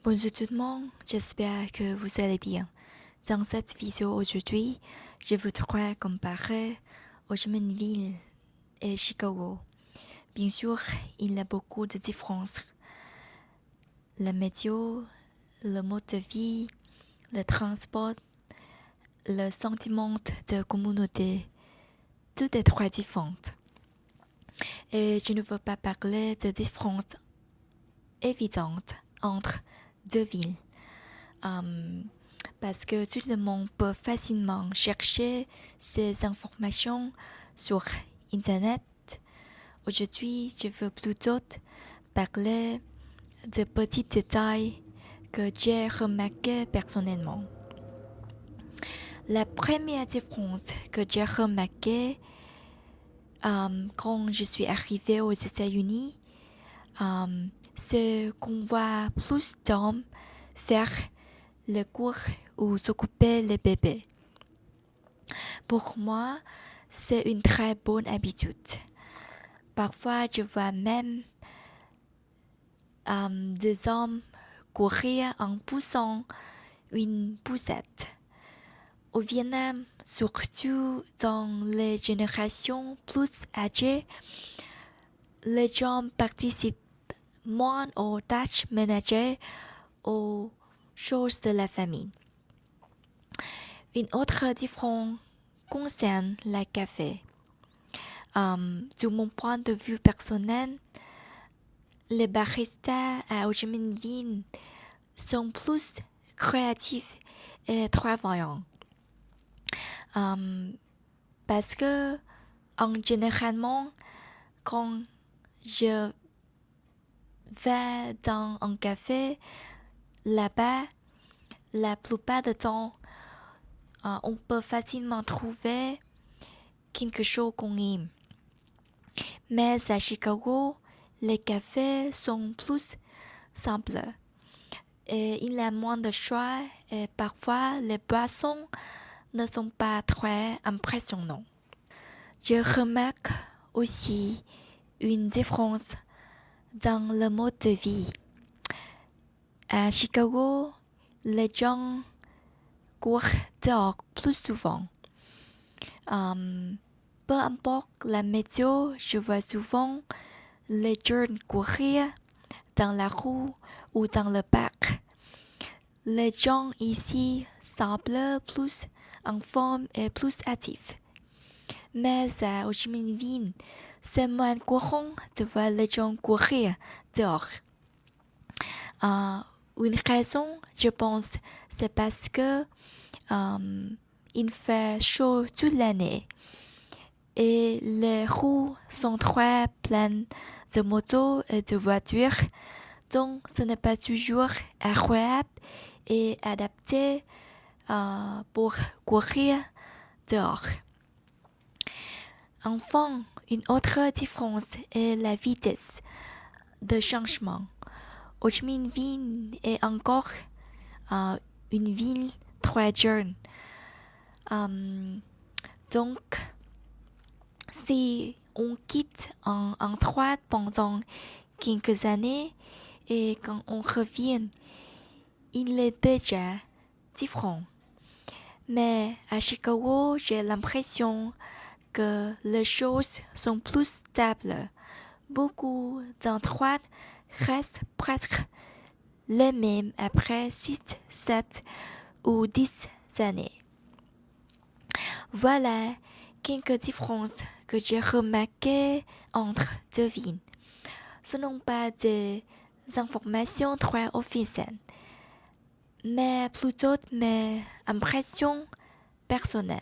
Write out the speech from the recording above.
Bonjour tout le monde, j'espère que vous allez bien. Dans cette vidéo aujourd'hui, je voudrais comparer Ho Chi Minh Ville et Chicago. Bien sûr, il y a beaucoup de différences. La météo, le mode de vie, le transport, le sentiment de communauté, tout est très différent. Et je ne veux pas parler de différences évidentes entre deux villes. Parce que tout le monde peut facilement chercher ces informations sur Internet. Aujourd'hui, je veux plutôt parler de petits détails que j'ai remarqués personnellement. La première différence que j'ai remarquée quand je suis arrivée aux États-Unis, c'est qu'on voit plus d'hommes faire le cours ou s'occuper les bébés. Pour moi, c'est une très bonne habitude. Parfois, je vois même des hommes courir en poussant une poussette. Au Vietnam, surtout dans les générations plus âgées, les gens participent moins aux tâches ménagères, aux choses de la famille. Une autre différence concerne le café. De mon point de vue personnel, les baristas à Ho Chi Minh Ville sont plus créatifs et travaillants. Parce que, généralement, quand je vais dans un café, là-bas, la plupart du temps, on peut facilement trouver quelque chose qu'on aime. Mais à Chicago, les cafés sont plus simples. Et il y a moins de choix et parfois les boissons ne sont pas très impressionnantes. Je remarque aussi une différence dans le mode de vie. À Chicago, les gens courent dehors plus souvent. Peu importe la météo, je vois souvent les jeunes courir dans la rue ou dans le parc. Les gens ici semblent plus en forme et plus actifs. Mais à Ho Chi Minh Ville, c'est moins courant de voir les gens courir dehors. Une raison, je pense, c'est parce que il fait chaud toute l'année et les rues sont très pleines de motos et de voitures, donc ce n'est pas toujours agréable et adapté pour courir dehors. Enfin, une autre différence est la vitesse de changement. Ho Chi Minh Ville est encore une ville très jeune. Donc, si on quitte un endroit pendant quelques années et quand on revient, il est déjà différent. Mais à Chicago, j'ai l'impression que les choses sont plus stables. Beaucoup d'endroits restent presque les mêmes après 6, 7 ou 10 années. Voilà quelques différences que j'ai remarquées entre deux villes. Ce ne sont pas des informations très officielles, mais plutôt mes impressions personnelles.